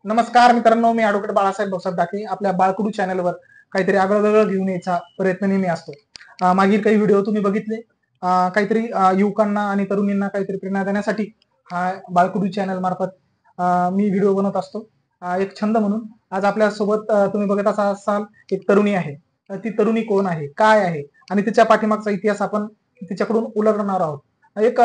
नमस्कार मित्रांनो, मी ॲडव्होकेट बाळासाहेब बोसात डाके. आपल्या बाळकडू चॅनलवर काहीतरी आगळं वेगळं घेऊन यायचा प्रयत्न नेहमी असतो. मागील काही व्हिडिओ तुम्ही बघितले. काहीतरी युवकांना आणि तरुणींना काहीतरी प्रेरणा देण्यासाठी हा बाळकडू चॅनल मार्फत मी व्हिडिओ बनवत असतो. एक छंद म्हणून आज आपल्यासोबत तुम्ही बघत असाल एक तरुणी आहे. ती तरुणी कोण आहे, काय आहे आणि तिच्या पाठीमागचा इतिहास आपण तिच्याकडून उलगडणार आहोत. एक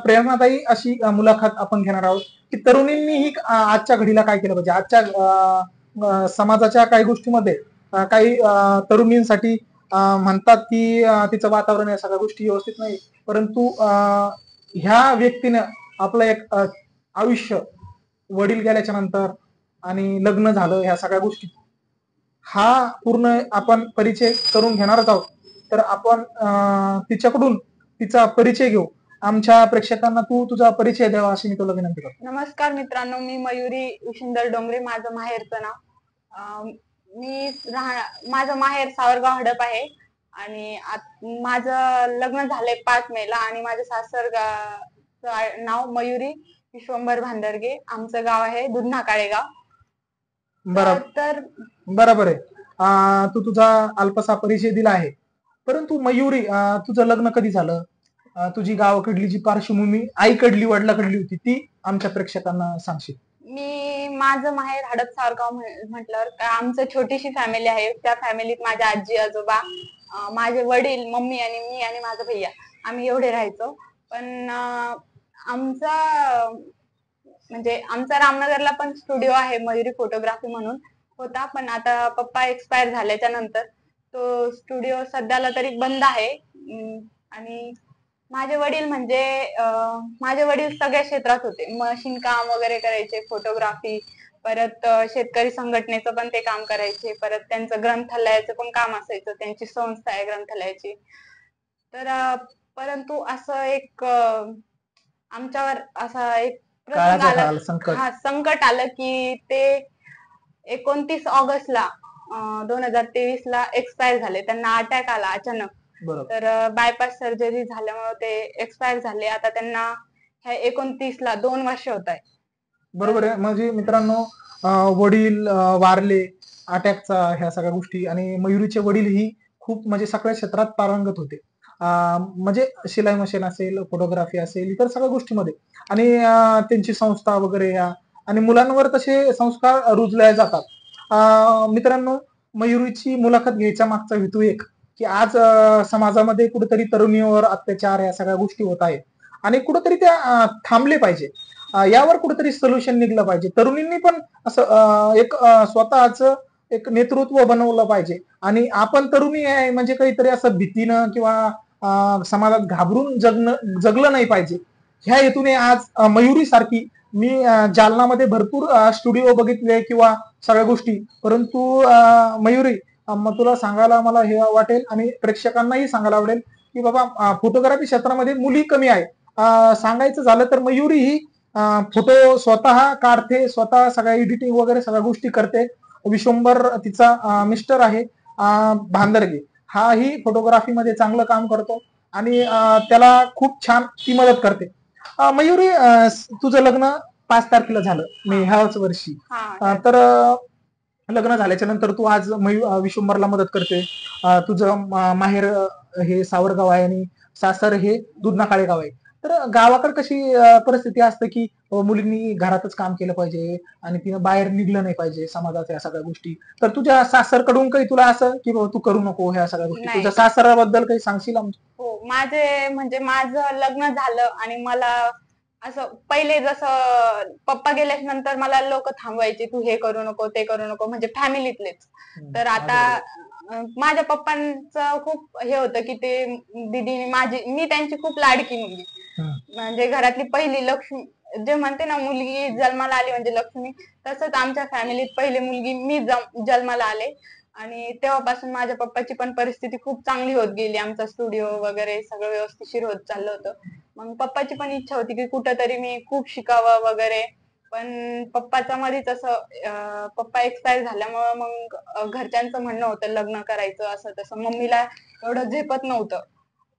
प्रेरणादायी अशी मुलाखत आपण घेणार आहोत की तरुणींनीही आजच्या घडीला काय केलं पाहिजे. आजच्या समाजाच्या काही गोष्टीमध्ये काही तरुणींसाठी म्हणतात की तिचं वातावरण या सगळ्या गोष्टी व्यवस्थित नाही, परंतु ह्या व्यक्तीनं आपलं एक आयुष्य वडील गेल्याच्या नंतर आणि लग्न झालं ह्या सगळ्या गोष्टी हा पूर्ण आपण परिचय करून घेणारच आहोत. तर आपण तिच्याकडून तिचा परिचय घेऊ. आमच्या प्रेक्षकांना तू तुझा परिचय द्यावा अशी मी तुला विनंती करतो. नमस्कार मित्रांनो, मी मयुरी विशिंदर डोंगरे. माझं माहेरचं नाव. माझं माहेर सावरगाव हडप आहे आणि माझं लग्न झालंय 5 मेला आणि माझ्या सासर नाव मयुरी विश्वंभर भांदरगे. आमचं गाव आहे दुधना काळेगाव. तर बरोबर आहे. तू तुझा अल्पसा परिचय दिला आहे, परंतु मयुरी तुझं लग्न कधी झालं? तुझी गावाकडली जी पार्श्वभूमी आईकडली वडिलाकडली होती ती आमच्या प्रेक्षकांना सांगशील? माझं माहेर हडप सावरगाव म्हटल्यावर आमचं छोटीशी फॅमिली आहे. त्या फॅमिलीत माझ्या आजी आजोबा, माझे वडील, मम्मी आणि मी आणि माझा भैया, आम्ही एवढे राहायचो. पण आमचा रामनगरला पण स्टुडिओ आहे, मयुरी फोटोग्राफी म्हणून होता. पण आता पप्पा एक्सपायर झाल्याच्या नंतर तो स्टुडिओ सध्याला तरी बंद आहे. आणि माझे वडील सगळ्या क्षेत्रात होते. मशीन काम वगैरे करायचे, फोटोग्राफी, परत शेतकरी संघटनेचं पण ते काम करायचे. परत त्यांचं ग्रंथालयाचं पण काम असायचं, त्यांची संस्था आहे ग्रंथालयाची. तर परंतु असं एक आमच्यावर असा एक प्रसंग आला, संकट आलं की ते 29 ऑगस्टला 2023 एक्सपायर झाले. त्यांना अटॅक आला अचानक. तर बायपास सर्जरी झाल्यामुळे ते एक्सपायर झाले. आता त्यांना ह्या 29ला 2 वर्ष होत आहे. बरोबर आहे. म्हणजे मित्रांनो, वडील वारले, अटॅकचा ह्या सगळ्या गोष्टी, आणि मयुरीचे वडील ही खूप म्हणजे सगळ्या क्षेत्रात पारंगत होते. म्हणजे शिलाई मशीन असेल, फोटोग्राफी असेल, इतर सगळ्या गोष्टीमध्ये, आणि त्यांची संस्था वगैरे ह्या, आणि मुलांवर तसे संस्कार रुजले जातात. मित्रांनो, मयुरीची मुलाखत घ्यायच्या मागचा हेतू एक की आज समाजामध्ये कुठेतरी तरुणीवर अत्याचार या सगळ्या गोष्टी होत आहेत आणि कुठेतरी त्या थांबले पाहिजे. यावर कुठेतरी सोल्युशन निघलं पाहिजे. तरुणींनी पण असं एक स्वतःच एक नेतृत्व बनवलं पाहिजे. आणि आपण तरुणी आहे म्हणजे काहीतरी असं भीतीनं किंवा समाजात घाबरून जगलं नाही पाहिजे. ह्या हेतूने आज मयुरी सारखी मी जालनामध्ये भरपूर स्टुडिओ बघितले किंवा सगळ्या गोष्टी, परंतु मयुरी, मग तुला सांगायला मला हे वाटेल आणि प्रेक्षकांनाही सांगायला आवडेल की बाबा फोटोग्राफी क्षेत्रामध्ये मुली कमी आहे. सांगायचं झालं तर मयुरी ही फोटो स्वतः काढते, स्वतः सगळ्या एडिटिंग वगैरे सगळ्या गोष्टी करते. विश्वंभर तिचा मिस्टर आहे भांदरगे, हाही फोटोग्राफीमध्ये चांगलं काम करतो आणि त्याला खूप छान ती मदत करते. मयुरी, तुझं लग्न 5 तारखेला झालं मे ह्याच वर्षी. तर लग्न झाल्याच्या नंतर तू आज विश्वंभरला मदत करते. तुझं माहेर हे सावरगाव आहे आणि सासर हे दुधना काळेगाव आहे. तर गावाकडे कशी परिस्थिती असते की मुलींनी घरातच काम केलं पाहिजे आणि तिनं बाहेर निघलं नाही पाहिजे समाजाच्या या सगळ्या गोष्टी. तर तुझ्या सासरकडून काही तुला असं की तू करू नको ह्या सगळ्या गोष्टी, तुझ्या सासराबद्दल काही सांगशील आमच्या? हो, माझं लग्न झालं आणि मला असं पहिले जसं पप्पा गेल्याच्या नंतर मला लोक थांबवायचे, तू हे करू नको ते करू नको, म्हणजे फॅमिलीतलेच. तर आता माझ्या पप्पांचं खूप हे होतं की ते मी त्यांची खूप लाडकी मुलगी, म्हणजे घरातली पहिली लक्ष्मी, जे म्हणते ना मुलगी जन्माला आली म्हणजे लक्ष्मी, तसंच आमच्या फॅमिलीत पहिली मुलगी मी जन्माला आले. आणि तेव्हापासून माझ्या पप्पाची पण परिस्थिती खूप चांगली होत गेली. आमचा स्टुडिओ वगैरे सगळं व्यवस्थिशीर होत चाललं होतं. मग पप्पाची पण इच्छा होती की कुठंतरी मी खूप शिकावं वगैरे. पण पप्पाच्या मध्येच असं पप्पा एक्सपायर झाल्यामुळं मग घरच्यांचं म्हणणं होतं लग्न करायचं असं तसं. मम्मीला एवढं झेपत नव्हतं,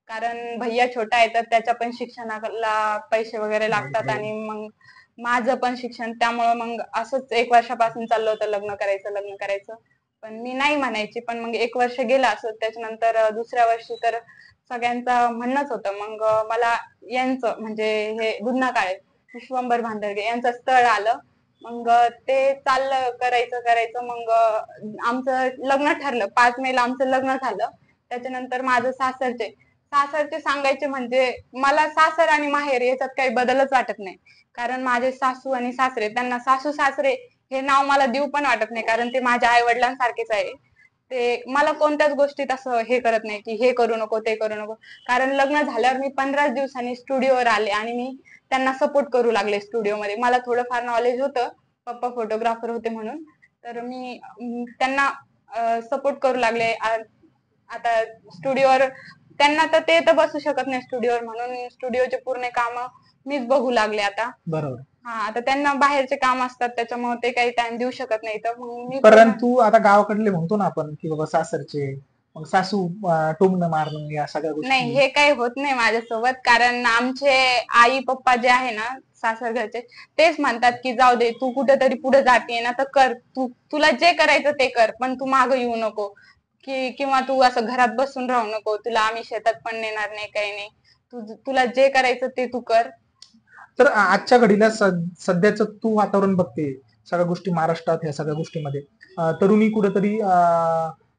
कारण भैया छोटा आहे तर त्याच्या पण शिक्षणाला पैसे वगैरे लागतात आणि मग माझं पण शिक्षण, त्यामुळं मग असंच 1 वर्षापासून चाललं होतं लग्न करायचं लग्न करायचं. पण मी नाही म्हणायची. पण मग 1 वर्ष गेलं असं. त्याच्यानंतर दुसऱ्या वर्षी तर सगळ्यांचं म्हणणंच होतं. मग मला यांचं म्हणजे हे दुधना काळे विश्वंभर भांदरगे यांचं स्थळ आलं. मग ते चाललं करायचं करायचं. मग आमचं लग्न ठरलं. 5 मेला आमचं लग्न झालं. त्याच्यानंतर माझं सासरचे सांगायचे म्हणजे मला सासर आणि माहेर याच्यात काही बदलच वाटत नाही. कारण माझे सासू आणि सासरे, त्यांना सासू सासरे हे नाव मला देऊ पण वाटत नाही, कारण ते माझ्या आई वडिलांसारखेच आहे. ते मला कोणत्याच गोष्टीत असं हे करत नाही की हे करू नको ते करू नको. कारण लग्न झाल्यावर मी 15 दिवसांनी स्टुडिओवर आले आणि मी त्यांना सपोर्ट करू लागले स्टुडिओमध्ये. मला थोडंफार नॉलेज होतं, पप्पा फोटोग्राफर होते म्हणून. तर मी त्यांना सपोर्ट करू लागले. आता स्टुडिओवर त्यांना तर ते तर बसू शकत नाही स्टुडिओवर, म्हणून स्टुडिओचे पूर्ण काम मीच बघू लागले आता. बरोबर. हा, आता त्यांना बाहेरचे काम असतात त्याच्यामुळे ते काही टाइम देऊ शकत नाही. तर मग मी परंतु आता गावाकडले म्हणतो ना आपण की बाबा सासरचे, मग सासू टोमणं मारणं या सगळ्या नाही, गोष्टी. हे काही होत नाही माझ्यासोबत. कारण आमचे आई पप्पा जे आहे ना सासर घरचे, तेच म्हणतात की जाऊ दे, तू कुठेतरी पुढे जाते ना तर कर, तुला जे करायचं ते कर, पण तू मागं येऊ नको किंवा तू असं घरात बसून राहू नको. तुला आम्ही शेतात पण नेणार नाही, काही नाही. तुला जे करायचं ते तू कर. तर आजच्या घडीला सध्याचं तू वातावरण बघते सगळ्या गोष्टी महाराष्ट्रात, ह्या सगळ्या गोष्टीमध्ये तरुणी कुठेतरी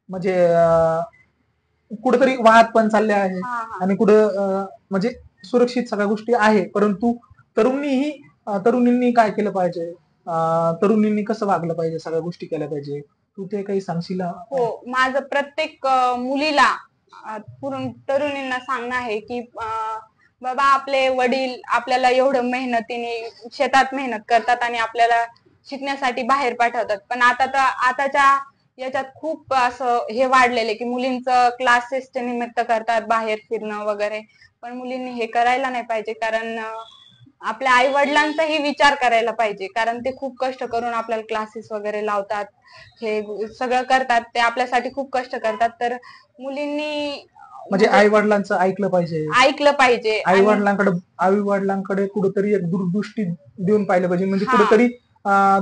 म्हणजे कुठेतरी वाहत पण चालले आहे हा हा आणि कुठं म्हणजे सुरक्षित सगळ्या गोष्टी आहे. परंतु तरुणींनी काय केलं पाहिजे, तरुणींनी कसं वागलं पाहिजे, सगळ्या गोष्टी केल्या पाहिजे, तू ते काही सांगशील? हो, माझं प्रत्येक मुलीला तरुणींना सांगणं आहे की बाबा, आपले वडील आपल्याला एवढं मेहनतीने शेतात मेहनत करतात आणि आपल्याला शिकण्यासाठी बाहेर पाठवतात. पण आताच्या याच्यात खूप असं हे वाढलेलं आहे की मुलींचं क्लासेसच्या निमित्त करतात बाहेर फिरणं वगैरे. पण मुलींनी हे करायला नाही पाहिजे. कारण आपल्या आई वडिलांचाही विचार करायला पाहिजे. कारण ते खूप कष्ट करून आपल्याला क्लासेस वगैरे लावतात, हे सगळं करतात, ते आपल्यासाठी खूप कष्ट करतात. तर मुलींनी म्हणजे आई वडिलांचं ऐकलं पाहिजे. ऐकलं पाहिजे. आई आणि वडिलांकडे कुठेतरी एक दूरदृष्टी देऊन पाहिलं पाहिजे. म्हणजे हा, कुठेतरी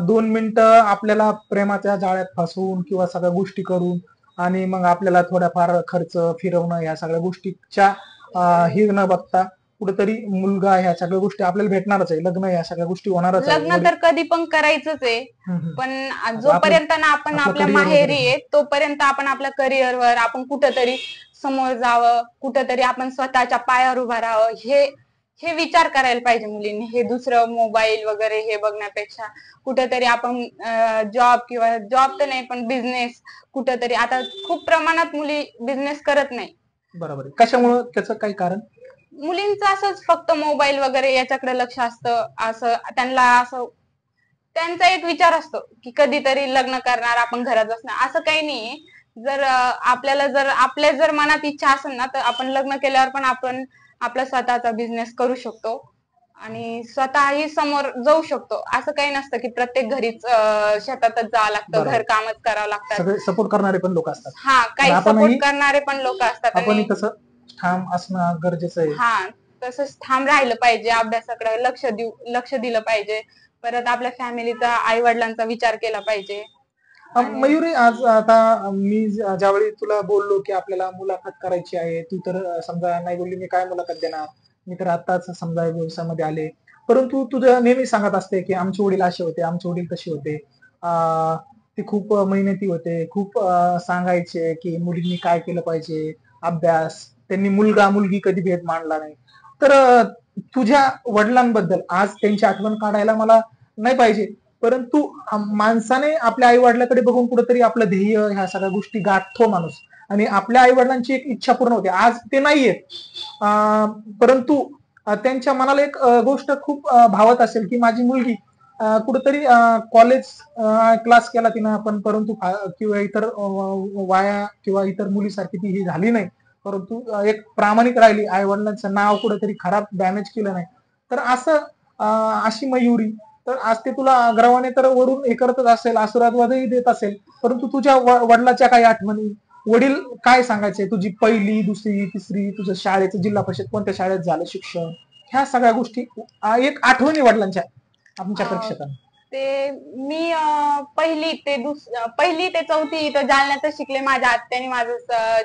2 मिनिटं आपल्याला प्रेमाच्या जाळ्यात फसवून किंवा सगळ्या गोष्टी करून आणि मग आपल्याला थोडाफार खर्च फिरवणं या सगळ्या गोष्टीच्या हे न बघता कुठेतरी मुलगा ह्या सगळ्या गोष्टी आपल्याला भेटणारच आहे, लग्न ह्या सगळ्या गोष्टी होणारच आहे. लग्न तर कधी पण करायचंच आहे. पण जोपर्यंत ना आपण आपलं आपल्या career माहेरी वगैरे. आहे तोपर्यंत आपण आपल्या करिअरवर आपण कुठंतरी समोर जावं, कुठंतरी आपण स्वतःच्या पायावर उभं राहावं, हे हे विचार करायला पाहिजे मुलींनी. हे दुसरं मोबाईल वगैरे हे बघण्यापेक्षा कुठेतरी आपण जॉब तर नाही, पण बिझनेस कुठेतरी. आता खूप प्रमाणात मुली बिझनेस करत नाही. बरोबर आहे. कशामुळं, त्याचं काही कारण? मुलींचं असंच फक्त मोबाईल वगैरे याच्याकडे लक्ष असतं. असं त्यांचा एक विचार असतो की कधीतरी लग्न करणार, आपण घरात बसणार, असं काही नाहीये. आपल्या मनात इच्छा असेल ना, तर आपण लग्न केल्यावर पण आपण आपला स्वतःचा बिझनेस करू शकतो आणि स्वतःही समोर जाऊ शकतो. असं काही नसतं की प्रत्येक घरीच शेतातच जावं लागतं, बरोबर. घरकामच करावं लागतात. सगळे सपोर्ट करणारे पण लोक असतात. हा, पण काही सपोर्ट करणारे पण लोक असतात. आपणही आणि तसं ठाम असणं गरजेचं आहे. हा, तसंच ठाम राहिलं पाहिजे, अभ्यासाकडे लक्ष दिलं पाहिजे. परत आपल्या फॅमिलीचा, आई वडिलांचा विचार केला पाहिजे. आणि मयुरी, आज आता मी ज्यावेळी तुला बोललो की आपल्याला मुलाखत करायची आहे, तू तर समजा नाही बोलली, मी काय मुलाखत देणार, मी तर आताच समजा व्यवसायामध्ये आले. परंतु तुझं नेहमी सांगत असते की आमचे वडील असे होते, आमचे वडील तसे होते, ते खूप मेहनती होते, खूप सांगायचे की मुलींनी काय केलं पाहिजे, अभ्यास, त्यांनी मुलगा मुलगी कधी भेद मांडला नाही. तर तुझ्या वडिलांबद्दल आज त्यांची आठवण काढायला मला नाही पाहिजे, परंतु माणसाने आपल्या आई वडिलांकडे बघून कुठेतरी आपलं ध्येय, ह्या सगळ्या गोष्टी गाठतो माणूस, आणि आपल्या आई वडिलांची एक इच्छा पूर्ण होते. आज ते नाहीये, परंतु त्यांच्या मनाला एक गोष्ट खूप भावत असेल की माझी मुलगी कुठेतरी कॉलेज क्लास केला तिनं, पण परंतु किंवा इतर वाया किंवा इतर मुलीसारखी ती ही झाली नाही, परंतु एक प्रामाणिक राहिली, आई वडिलांचं नाव कुठेतरी खराब डॅमेज केलं नाही. तर असं अशी मयुरी, तर आज ते तुला गर्वाने तर वरून हे करतच असेल, आशीर्वादही देत असेल, परंतु तुझ्या वडिलांच्या काही आठवणी, वडील काय सांगायचे, तुझी पहिली, दुसरी, तिसरी, तुझं शाळेचं जिल्हा परिषद कोणत्या शाळेत झालं शिक्षण, ह्या सगळ्या गोष्टी एक आठवणी वडिलांच्या. आमच्या अं, प्रेक्षकांना? ते मी पहिली ते चौथी इथं जालन्यातच शिकले. माझ्या आत्याने माझं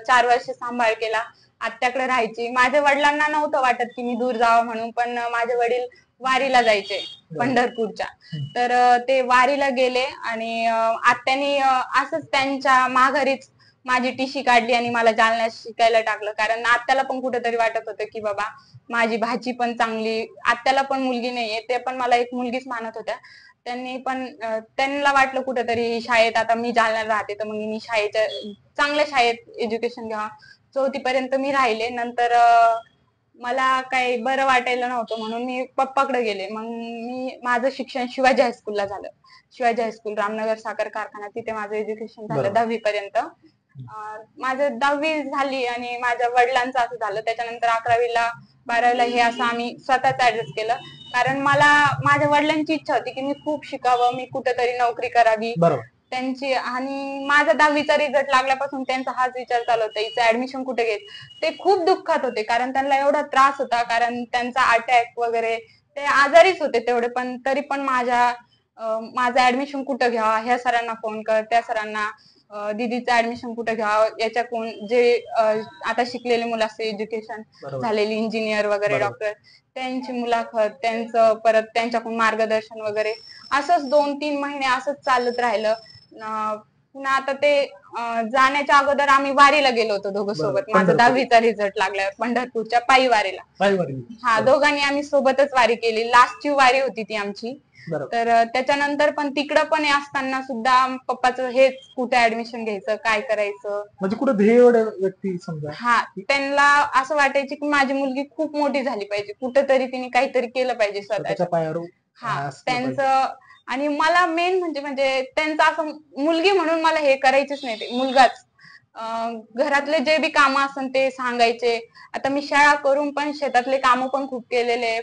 4 वर्ष सांभाळ केला. आत्याकडे राहायची. माझ्या वडिलांना नव्हतं वाटत की मी दूर जावं म्हणून, पण माझे वडील वारीला जायचे पंढरपूरच्या. तर ते वारीला गेले आणि आत्यानी असंच त्यांच्या माघारीच माझी टीशी काढली आणि मला जालन्यात शिकायला टाकलं. कारण आत्याला पण कुठेतरी वाटत होतं की बाबा माझी भाची पण चांगली, आत्याला पण मुलगी नाहीये, ते पण मला एक मुलगीच मानत होत्या. त्यांनी पण त्यांना वाटलं कुठेतरी शाळेत, आता मी जालन्याला राहते तर मग मी चांगल्या शाळेत एज्युकेशन घ्यावं. 4थी पर्यंत मी राहिले. नंतर मला काही बरं वाटायला नव्हतं म्हणून मी पप्पाकडे गेले. मग माझं शिक्षण शिवाजी हायस्कूलला झालं. शिवाजी हायस्कूल, रामनगर साखर कारखाना, तिथे माझं एज्युकेशन झालं बरोबर. 10वी पर्यंत. माझं 10वी झाली आणि माझ्या वडिलांचं असं झालं. त्याच्यानंतर 11वीला 12वीला हे असं आम्ही स्वतःच ऍडजस्ट केलं. कारण मला माझ्या वडिलांची इच्छा होती की मी खूप शिकावं, मी कुठेतरी नोकरी करावी बरोबर. त्यांची. आणि माझा 10वीचा रिझल्ट लागल्यापासून त्यांचा हाच विचार चालू होता, हिचं ऍडमिशन कुठे घेत. ते खूप दुःखात होते कारण त्यांना एवढा त्रास होता, कारण त्यांचा अटॅक वगैरे, ते आजारीच होते तेवढे, पण तरी पण माझं ऍडमिशन कुठं घ्यावा, ह्या सरांना फोन कर, त्या सरांना, दीदीचं ऍडमिशन कुठं घ्यावं, याच्या कोण जे आता शिकलेले मुलं असते, एज्युकेशन झालेली, इंजिनियर वगैरे, डॉक्टर, त्यांची मुलाखत, त्यांचं परत त्यांच्याकडून मार्गदर्शन वगैरे, असंच 2-3 महिने असंच चालत राहिलं. पुन्हा आता ते जाण्याच्या अगोदर आम्ही वारीला गेलो होतो दोघं सोबत. माझा 10वीचा रिझल्ट लागल्यावर पंढरपूरच्या पायी वारीला. हा, दोघांनी आम्ही सोबतच वारी केली. लास्टची वारी होती ती आमची. तर त्याच्यानंतर पण तिकडं पण असताना सुद्धा पप्पाचं हेच, कुठे ऍडमिशन घ्यायचं, काय करायचं, म्हणजे कुठे ध्येय व्यक्ती समजा. हा, त्यांना असं वाटायचं की माझी मुलगी खूप मोठी झाली पाहिजे, कुठेतरी तिने काहीतरी केलं पाहिजे स्वतःच्या पायावर. हा, त्यांचं. आणि मला मेन म्हणजे त्यांचं असं, मुलगी म्हणून मला हे करायचीच नाही, ते मुलगाच. घरातले जे बी काम असन ते सांगायचे. आता मी शाळा करून पण शेतातले काम पण खूप केलेले.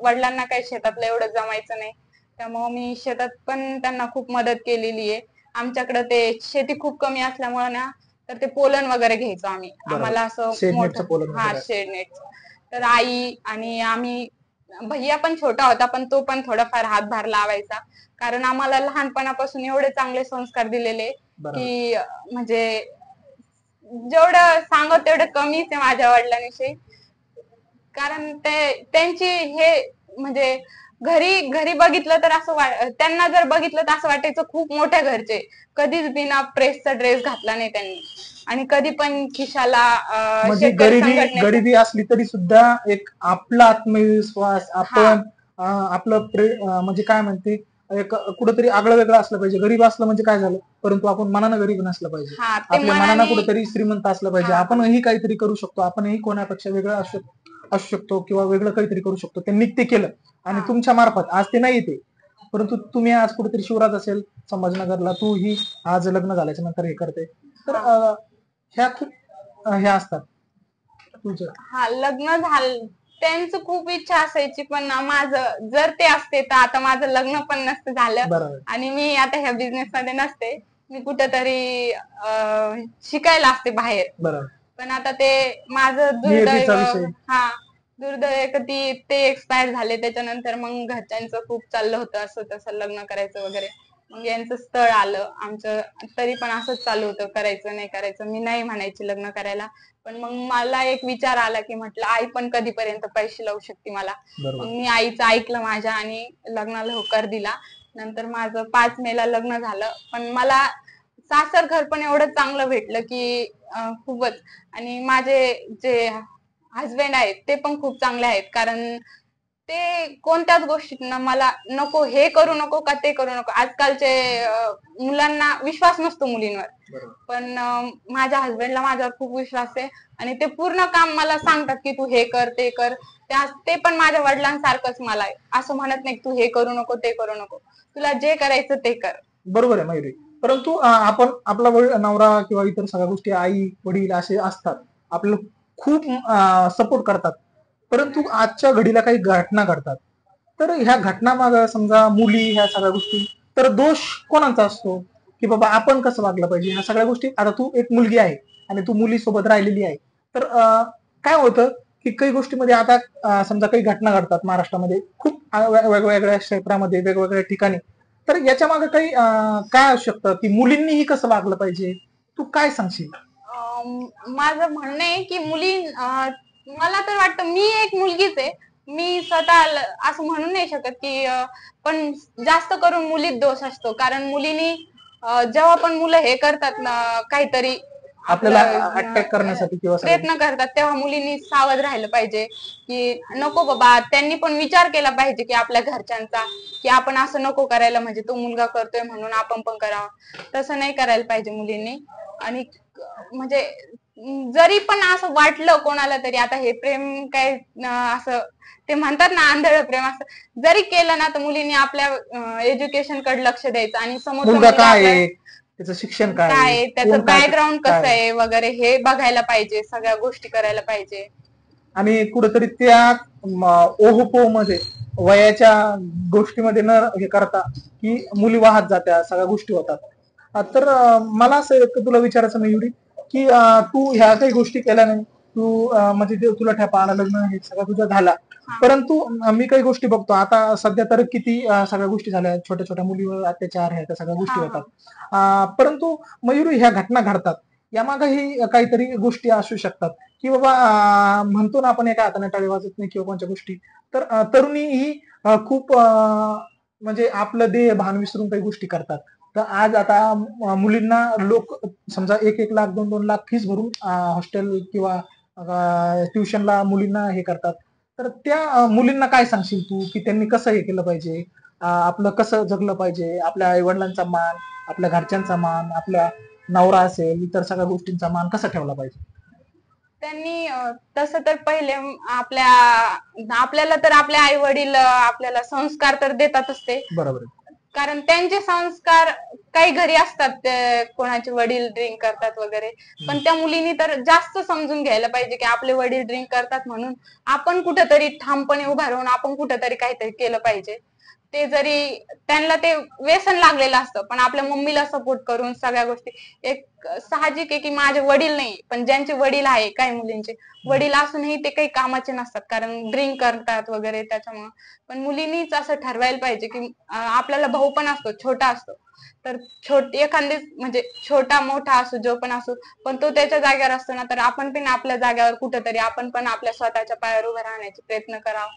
वडिलांना काही शेतातलं एवढं जमायचं नाही, त्यामुळे मी शेतात पण त्यांना खूप मदत केलेली आहे. आमच्याकडे ते शेती खूप कमी असल्यामुळे ना, तर ते पोलन वगैरे घ्यायचो आम्ही. आम्हाला असं मोठं, हा, शेडनेट. तर आई आणि आम्ही, भैया पण छोटा होता पण तो पण थोडाफार हातभार लावायचा. कारण आम्हाला लहानपणापासून एवढे चांगले संस्कार दिलेले की म्हणजे जेवढं सांगत तेवढं कमीच आहे माझ्या वडिलांविषयी. कारण त्यांची हे म्हणजे घरी घरी बघितलं तर त्यांना जर बघितलं तर असं वाटायचं खूप मोठ्या घरचे. कधीच बिना प्रेसचा ड्रेस घातला नाही त्यांनी, आणि कधी पण खिशाला म्हणजे गरिबी असली तरी सुद्धा एक आपला आत्मविश्वास, आपण आपलं म्हणजे काय म्हणते, एक कुठेतरी आगळं वेगळं असलं पाहिजे. गरीब असलं म्हणजे काय झालं, परंतु आपण मनानं गरीब नसलं पाहिजे. आपल्या मनानं कुठेतरी श्रीमंत असलं पाहिजे. आपणही काहीतरी करू शकतो, आपणही कोणापेक्षा वेगळं असू शकतो किंवा वेगळं काहीतरी करू शकतो. त्यांनी ते केलं आणि तुमच्या मार्फत आज ते नाही येते, परंतु तुम्ही आज कुठेतरी शिवराज असेल संभाजीनगरला, तू ही आज लग्न झाल्याच्या नंतर हे करते. तर ह्या खूप ह्या असतात तुझं. हा, लग्न झालं, त्यांचं खूप इच्छा असायची, पण माझं जर ते असते तर आता माझं लग्न पण नसतं झालं आणि मी आता ह्या बिझनेस मध्ये नसते, मी कुठेतरी शिकायला असते बाहेर. पण आता ते माझं दुर्दैव, दुर्दैव ते एक्सपायर झाले. त्याच्यानंतर मग घरच्यांचं खूप चाललं होतं असं तसं लग्न करायचं वगैरे. मग यांचं स्थळ आलं आमचं, तरी पण असंच चालू होतं, करायचं नाही करायचं. मी नाही म्हणायची लग्न करायला, पण मग मला एक विचार आला की म्हटलं आई पण कधीपर्यंत पैसे लावू शकते मला. मग मी आईचं ऐकलं माझ्या आणि लग्नाला होकार दिला. नंतर माझं 5 मेला लग्न झालं. पण मला सासर घर पण एवढं चांगलं भेटलं की खूपच. आणि माझे जे हजबंड आहेत ते पण खूप चांगले आहेत, कारण ते कोणत्याच गोष्टीत मला नको हे करू नको का ते करू नको. आजकालचे मुलांना विश्वास नसतो मुलींवर, पण माझ्या हजबंडला माझ्यावर खूप विश्वास आहे आणि ते पूर्ण काम मला सांगतात की तू हे कर ते कर. ते पण माझ्या वडिलांसारखंच मला आहे, असं म्हणत नाही तू हे करू नको ते करू नको, तुला जे करायचं ते कर. बरोबर आहे मयुरी. परंतु आपण आपला नवरा किंवा इतर सगळ्या गोष्टी, आई वडील असे असतात, आपल्याला खूप सपोर्ट करतात. परंतु आजच्या घडीला काही घटना घडतात, तर ह्या घटना माग समजा मुली, ह्या सगळ्या गोष्टी, तर दोष कोणाचा असतो की बाबा आपण कसं वागलं पाहिजे ह्या सगळ्या गोष्टी. आता तू एक मुलगी आहे आणि तू मुलीसोबत राहिलेली आहे, तर काय होतं की काही गोष्टीमध्ये आता समजा काही घटना घडतात महाराष्ट्रामध्ये, खूप वेगवेगळ्या क्षेत्रामध्ये वेगवेगळ्या ठिकाणी. तर याच्या मागे काही काय असू शकतं की मुलींनीही कसं वागलं पाहिजे, तू काय सांगशील? माझं म्हणणं आहे की मला तर वाटतं मी एक मुलगीच आहे. मी स्वतः असं म्हणू नाही शकत की पण जास्त करून मुलीत दोष असतो. कारण मुलींनी जेव्हा पण मुलं हे करतात ना काहीतरी आपल्याला आपलं अटॅक करण्यासाठी किंवा सगळ्या प्रयत्न करतात तेव्हा मुलींनी सावध राहिलं पाहिजे की नको बाबा, त्यांनी पण विचार केला पाहिजे की आपल्या घरच्यांचा, की आपण असं नको करायला, म्हणजे तो मुलगा करतोय म्हणून आपण पण करावं. तसं नाही करायला पाहिजे मुलींनी. आणि म्हणजे जरी पण असं वाटलं कोणाला तरी, आता हे प्रेम काय असं ते म्हणतात ना आंधळ प्रेम, असं जरी केलं ना तर मुलींनी आपल्या एज्युकेशन कडे लक्ष द्यायचं आणि समोरचा मुलगा मुलगा काय आपला आहे, त्याचं शिक्षण काय काय आहे, आहे, कोण त्याचं काय बॅकग्राऊंड काय कसं आहे. आहे वगैरे हे बघायला पाहिजे, सगळ्या गोष्टी करायला पाहिजे. आणि कुठेतरी त्या ओहोपो मध्ये वयाच्या गोष्टीमध्ये न हे करता की मुली वाहत जात्या, सगळ्या गोष्टी होतात. तर मला असं एक तुला विचारायचं मयुरी की तू ह्या काही गोष्टी केल्या नाही, तू म्हणजे तुला ठेपा आला, लग्न हे सगळं तुझं झाला, परंतु मी काही गोष्टी बघतो आता सध्या तर किती सगळ्या गोष्टी झाल्या, छोट्या छोट्या मुलीवर अत्याचार ह्या त्या सगळ्या गोष्टी हा हा होतात. परंतु मयुरी ह्या घटना घडतात, यामागेही काहीतरी गोष्टी असू शकतात की बाबा म्हणतो ना आपण एका हाताने टाळी वाजत नाही किंवा कोणत्या गोष्टी. तर तरुणी ही खूप म्हणजे आपलं देह भान विसरून काही गोष्टी करतात. तर आज आता मुलींना लोक समजा 1-1 लाख 2-2 लाख फीस भरून हॉस्टेल किंवा ट्युशनला मुलींना हे करतात. तर त्या मुलींना काय सांगशील तू की त्यांनी कसं हे केलं पाहिजे, आपलं कसं जगलं पाहिजे, आपल्या आई वडिलांचा मान, आपल्या घरच्यांचा मान, आपल्या नवरा असेल इतर सगळ्या गोष्टींचा मान कसा ठेवला पाहिजे? त्यांनी तसं तर पहिले आपल्याला तर आपले आई वडील आपल्याला संस्कार तर देतातच ते. बरोबर आहे. कारण त्यांचे संस्कार काही घरी असतात, कोणाचे वडील ड्रिंक करतात वगैरे, पण त्या मुलींनी तर जास्त समजून घ्यायला पाहिजे की आपले वडील ड्रिंक करतात म्हणून आपण कुठंतरी ठामपणे उभा राहून आपण कुठंतरी काहीतरी केलं पाहिजे. ते जरी त्यांना ते व्यसन लागलेलं असतं पण आपल्या मम्मीला सपोर्ट करून सगळ्या गोष्टी, एक साहजिक आहे की माझे वडील नाही पण ज्यांचे वडील आहे, काही मुलींचे वडील असूनही ते काही कामाचे नसतात कारण ड्रिंक करतात वगैरे, त्याच्यामुळे पण मुलींनीच असं ठरवायला पाहिजे की आपल्याला भाऊ पण असतो, छोटा असतो, तर एखादी म्हणजे छोटा मोठा असो जो पण असो, पण तो त्याच्या जागेवर असतो ना, तर आपण पण आपल्या जागेवर कुठेतरी आपण पण आपल्या स्वतःच्या पायावर उभं राहण्याचे प्रयत्न करावा.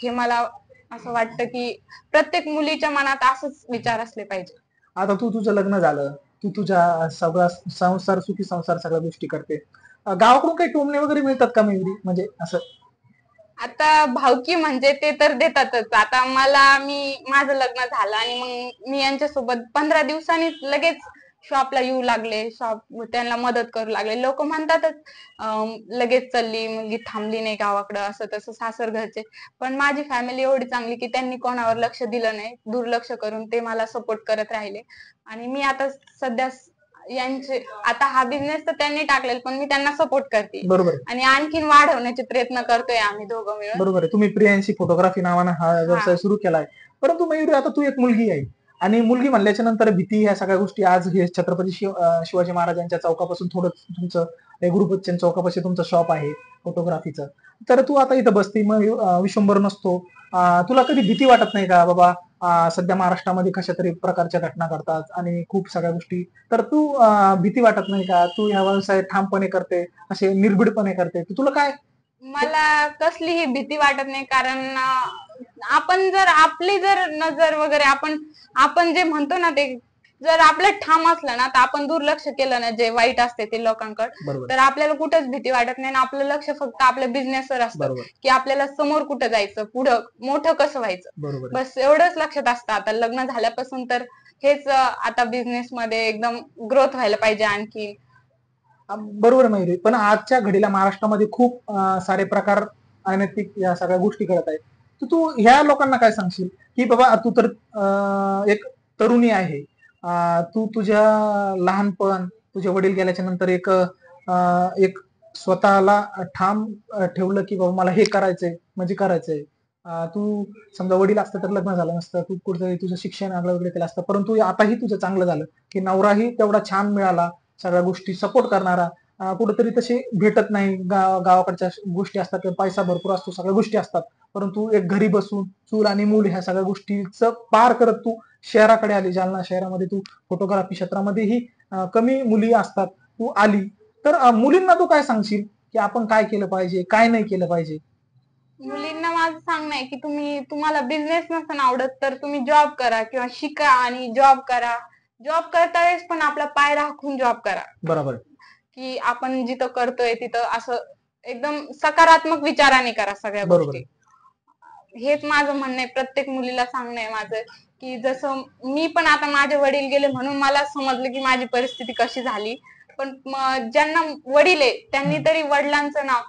हे मला असं वाटतं की प्रत्येक मुलीच्या मनात असंच विचार असले पाहिजे. आता तू तुझं लग्न झालं, तू तुझ्या सगळा संसार सुखी संसार सगळ्या गोष्टी करते, गावाकडून काही टोमणे वगैरे मिळतात का मयुरी, म्हणजे असं? आता भावकी म्हणजे ते तर देतातच. आता माझं लग्न झालं आणि मग मी यांच्यासोबत 15 दिवसांनी लगेच शॉपला येऊ लागले, त्यांना मदत करू लागले. लोक म्हणतातच लगेच चालली मुलगी, थांबली नाही गावाकडं, असं तसं सासर घरचे. पण माझी फॅमिली एवढी चांगली की त्यांनी कोणावर लक्ष दिलं नाही, दुर्लक्ष करून ते मला सपोर्ट करत राहिले. आणि मी आता सध्या यांचे आता हा बिझनेस तर त्यांनी टाकलेला पण मी त्यांना सपोर्ट करते बरोबर आहे. आणि आणखीन वाढवण्याचे प्रयत्न करतोय आम्ही दोघं मिळून. बरोबर आहे, तुम्ही प्रियांशी फोटोग्राफी नावानं हा हा व्यवसाय सुरू केलाय. परंतु मयुरी आता तू एक मुलगी आहे, आणि मुलगी म्हणल्याच्या नंतर भीती ह्या सगळ्या गोष्टी, आज हे छत्रपती शिवाजी महाराजांच्या चौकापासून थोडं तुमचं गुरु बच्चन चौकापाशी तुमचं शॉप आहे फोटोग्राफीचं. तर तू आता इथं बसती, मग विश्वंभर नसतो, तुला कधी भीती वाटत नाही का बाबा, सध्या महाराष्ट्रामध्ये कशा तरी प्रकारच्या घटना घडतात आणि खूप सगळ्या गोष्टी, तर तू भीती वाटत नाही का, तू ह्या व्यवसाय ठामपणे करते, असे निर्भीडपणे करते, तर तुला काय? मला कसलीही भीती वाटत नाही कारण आपण जर आपली जर नजर वगैरे आपण आपण जे म्हणतो ना ते जर आपलं ठाम असलं ना, तर आपण दुर्लक्ष केलं ना जे वाईट असते ते लोकांकडे, बरोबर तर आपल्याला कुठंच भीती वाटत नाही आणि आपलं लक्ष फक्त आपल्या बिझनेसवर असतं बरोबर की आपल्याला समोर कुठं जायचं, पुढं मोठं कसं व्हायचं, बरोबर बस एवढंच लक्षात असतं. आता लग्न झाल्यापासून तर हेच आता बिझनेस मध्ये एकदम ग्रोथ व्हायला पाहिजे आणखी. बरोबर आहे मयुरी, पण आजच्या घडीला महाराष्ट्रामध्ये खूप सारे प्रकार अनैतिक या सगळ्या गोष्टी घडत आहेत. तर तू ह्या लोकांना काय सांगशील की बाबा, तू तर एक तरुणी आहे, तू तुझ्या लहानपण, तुझे वडील गेल्याच्या नंतर एक स्वतःला ठाम ठेवलं की बाबा मला हे करायचंय म्हणजे करायचंय. तू समजा वडील असतं तर लग्न झालं नसतं, तू कुठेतरी तुझं शिक्षण आगळं वगैरे केलं असतं, परंतु आताही तुझं चांगलं झालं की नवराही तेवढा छान मिळाला, सगळ्या गोष्टी सपोर्ट करणारा, कुठेतरी तसे भेटत नाही. गावाकडच्या गोष्टी असतात, पैसा भरपूर असतो, सगळ्या गोष्टी असतात. परंतु एक घरी बसून चूल आणि मूल ह्या सगळ्या गोष्टीचं पार करत तू शहराकडे आली. जालना शहरामध्ये तू फोटोग्राफी क्षेत्रामध्येही कमी मुली असतात, तू आली. तर मुलींना तू काय सांगशील की आपण काय केलं पाहिजे, काय नाही केलं पाहिजे? मुलींना माझं सांगणं आहे की तुम्हाला बिझनेस नसेल आवडत तर तुम्ही जॉब करा किंवा शिका आणि जॉब करा. जॉब करता वेळेस पण आपला पाय राखून जॉब करा. बरोबर. की आपण जिथं करतोय तिथं असं एकदम सकारात्मक विचाराने करा सगळ्या बरोबर. गोष्टी. हेच माझं म्हणणं आहे, प्रत्येक मुलीला सांगणं आहे माझं की जसं मी पण आता माझे वडील गेले म्हणून मला समजलं की माझी परिस्थिती कशी झाली. पण ज्यांना वडील आहे त्यांनी तरी वडिलांचं नाव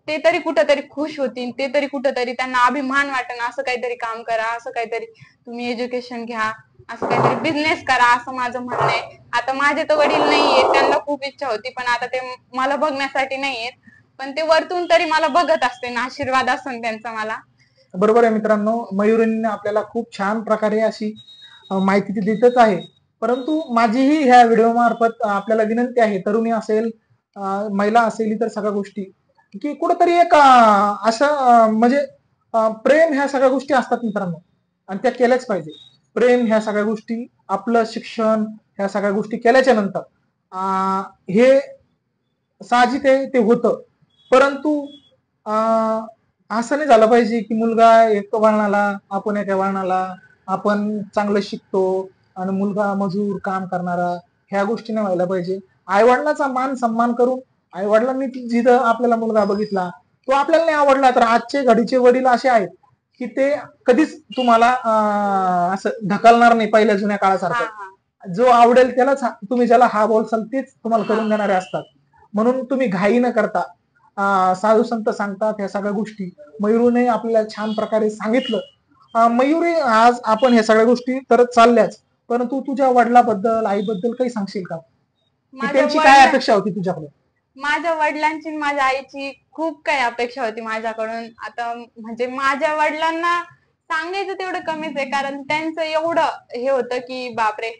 ते तरी कुठंतरी खुश होतील, ते तरी कुठंतरी त्यांना अभिमान वाटेल, असं काहीतरी काम करा, असं काहीतरी तुम्ही एज्युकेशन घ्या, असं काहीतरी बिझनेस करा, असं माझं म्हणणं आहे. आता माझे तर वडील नाहीये, त्यांना खूप इच्छा होती पण आता ते मला बघण्यासाठी नाहीयेत. पण ते वरतून तरी मला बघत असते, आशीर्वाद असेल त्यांचा मला. बरोबर आहे मित्रांनो, मयुरीने आपल्याला खूप छान प्रकारे अशी माहिती ती देतच आहे. परंतु माझीही ह्या व्हिडिओ मार्फत आपल्याला विनंती आहे, तरुणी असेल, महिला असेल, इतर सगळ्या गोष्टी, की कुठंतरी एक असं म्हणजे प्रेम ह्या सगळ्या गोष्टी असतात मित्रांनो, आणि त्या केल्याच पाहिजे. प्रेम ह्या सगळ्या गोष्टी, आपलं शिक्षण ह्या सगळ्या गोष्टी केल्याच्या नंतर हे साहजिक आहे, ते होतं. परंतु असं नाही झालं पाहिजे की मुलगा एक वळणाला, आपण एका वळणाला, आपण चांगलं शिकतो आणि मुलगा मजूर काम करणारा, ह्या गोष्टी नाही व्हायला पाहिजे. आई वडिलांचा मान सन्मान करून, आई वडिलांनी जिथं आपल्याला मुलगा बघितला तो आपल्याला नाही आवडला तर आजचे घडीचे वडील असे आहेत की ते कधीच तुम्हाला असं ढकलणार नाही पहिल्या जुन्या काळासारखं. जो आवडेल त्यालाच तुम्ही ज्याला हा बोलसाल तेच तुम्हाला करून देणारे असतात. म्हणून तुम्ही घाई न करता, साधू संत सांगतात ह्या सगळ्या गोष्टी मयुरीने आपल्याला छान प्रकारे सांगितलं. मयुरी, आज आपण ह्या सगळ्या गोष्टी तर चालल्याच, परंतु तुझ्या वडिलाबद्दल, आईबद्दल काही सांगशील का, की त्यांची काय अपेक्षा होती तुझ्याकडे? माझ्या वडिलांची आणि माझ्या आईची खूप काही अपेक्षा होती माझ्याकडून. आता म्हणजे माझ्या वडिलांना सांगायचं तेवढं कमीच आहे, कारण त्यांचं एवढं हे होतं की बापरे,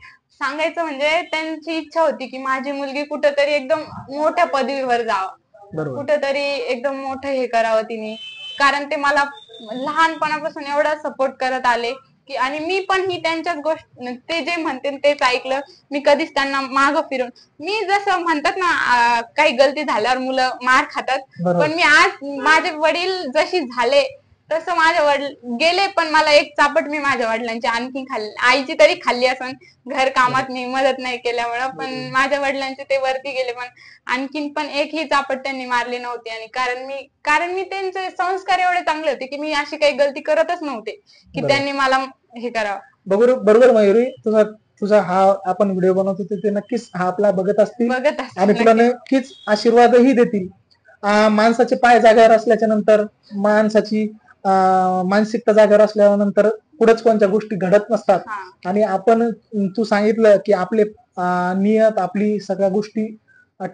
सांगायचं म्हणजे त्यांची इच्छा होती की माझी मुलगी कुठंतरी एकदम मोठ्या पदवीवर जावं, कुठंतरी एकदम मोठं हे करावं तिने. कारण ते मला लहानपणापासून एवढा सपोर्ट करत आले की, आणि मी पण ही त्यांच्याच गोष्ट, ते जे म्हणते तेच ऐकलं. मी कधीच त्यांना मागं फिरून, मी जसं म्हणतात ना काही गलती झाल्यावर मुलं मार खातात, पण मी आज माझे वडील जशी झाले तसं माझे वडील गेले, पण मला एक चापट मी माझ्या वडिलांची आणखी खाल्ली, आईची तरी खाल्ली असन घर कामात मी मदत नाही केल्यामुळं, पण माझ्या वडिलांचे ते वरती गेले पण आणखीन पण एकही चापट त्यांनी मारली नव्हती. आणि कारण मी त्यांचे संस्कार एवढे चांगले होते की मी अशी काही गलती करतच नव्हते की त्यांनी मला हे करावं. बरोबर मयुरी, तुझा हा आपण व्हिडिओ बनवतो ते नक्कीच हा आपला बघत असतील आणि तुला नक्कीच आशीर्वादही देतील. माणसाचे पाय जागेवर असल्याच्या नंतर, माणसाची मानसिकता जागेवर असल्यानंतर पुढेच कोणत्या गोष्टी घडत नसतात. आणि आपण, तू सांगितलं की आपले नियत, आपली सगळ्या गोष्टी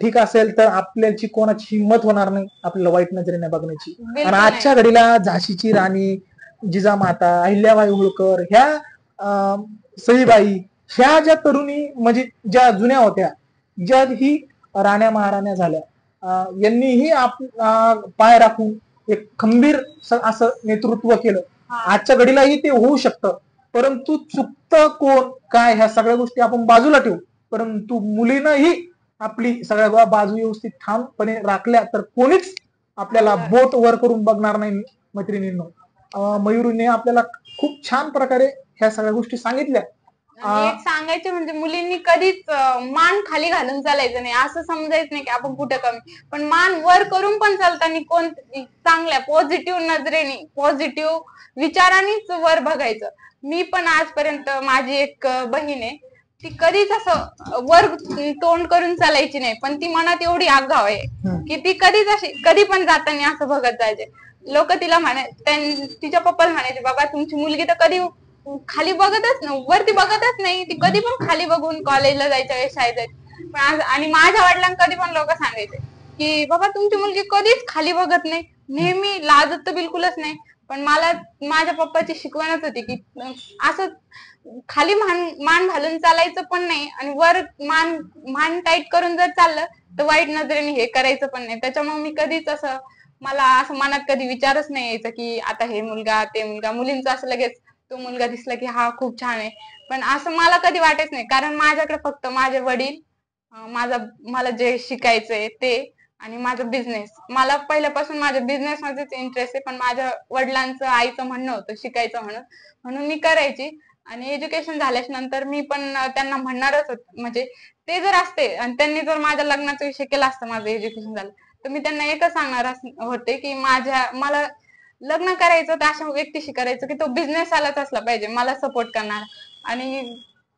ठीक असेल तर आपल्याची कोणाची हिंमत होणार नाही आपल्याला वाईट नजरेने बघण्याची. आणि आजच्या घडीला झाशीची राणी जिजामाता, अहिल्याबाई होळकर, ह्या सईबाई, ह्या ज्या तरुणी म्हणजे ज्या जुन्या होत्या, ज्या ही राण्या महाराण्या झाल्या, यांनीही पाय राखून एक खंबीर असं नेतृत्व केलं. आजच्या घडीलाही ते होऊ शकतं, परंतु चुकतं कोण काय ह्या सगळ्या गोष्टी आपण बाजूला ठेवू. परंतु मुलीनंही आपली सगळ्या बाजू व्यवस्थित ठामपणे राखल्या तर कोणीच आपल्याला बोट वर करून बघणार नाही. मैत्रिणींनो, मयुरीने आपल्याला खूप छान प्रकारे ह्या सगळ्या गोष्टी सांगितल्या. एक सांगायचे म्हणजे मुलींनी कधीच मान खाली घालून चालायचं नाही, असं समजायचं नाही की आपण कुठं कमी, पण मान वर करून पण चालताना कोण चांगल्या पॉझिटिव्ह नजरेने, पॉझिटिव्ह विचारानेच वर बघायचं. मी पण आजपर्यंत, माझी एक बहीण आहे, ती कधीच असं वर तोंड करून चालायची नाही, पण ती मनात एवढी आगाव आहे की ती कधीच अशी, कधी पण जाताना असं बघत जायचे. लोक तिला तिच्या पप्पाला म्हणायचे, बाबा तुमची मुलगी तर कधी खाली बघतच नाही, वरती बघतच नाही, ती कधी पण खाली बघून कॉलेजला जायच्या वेळेस, शाळेत जायचं. आणि माझ्या वडिलांना कधी पण लोक सांगायचे की बाबा तुमची मुलगी कधीच खाली बघत नाही, नेहमी लाजत तर बिलकुलच नाही. पण मला माझ्या पप्पाची शिकवणच होती की असं खाली मान घालून चालायचं पण नाही, आणि वर मान टाईट करून जर चाललं तर वाईट नजरेने हे करायचं पण नाही. त्याच्यामुळे मी कधीच असं मला असं मनात कधी विचारच नाही यायचा की आता हे मुलगा ते मुलगा. मुलींचं असं लगेच तो मुलगा दिसला की हा खूप छान आहे, पण असं मला कधी वाटत नाही. कारण माझ्याकडे फक्त माझे वडील, मला जे शिकायचंय ते आणि माझा बिझनेस. मला पहिल्यापासून माझ्या बिझनेस मध्येच इंटरेस्ट आहे, पण माझ्या वडिलांचं आईचं म्हणणं होतं शिकायचं म्हणून, म्हणून मी करायची. आणि एज्युकेशन झाल्याच्या नंतर मी पण त्यांना म्हणणारच होते, म्हणजे ते जर असते आणि त्यांनी जर माझ्या लग्नाचा विषय केला असता माझं एज्युकेशन झालं, तर मी त्यांना एकच सांगणार होते की मला लग्न करायचं तर अशा व्यक्तीशी करायचं की तो बिझनेस आलाच असला पाहिजे, मला सपोर्ट करणार. आणि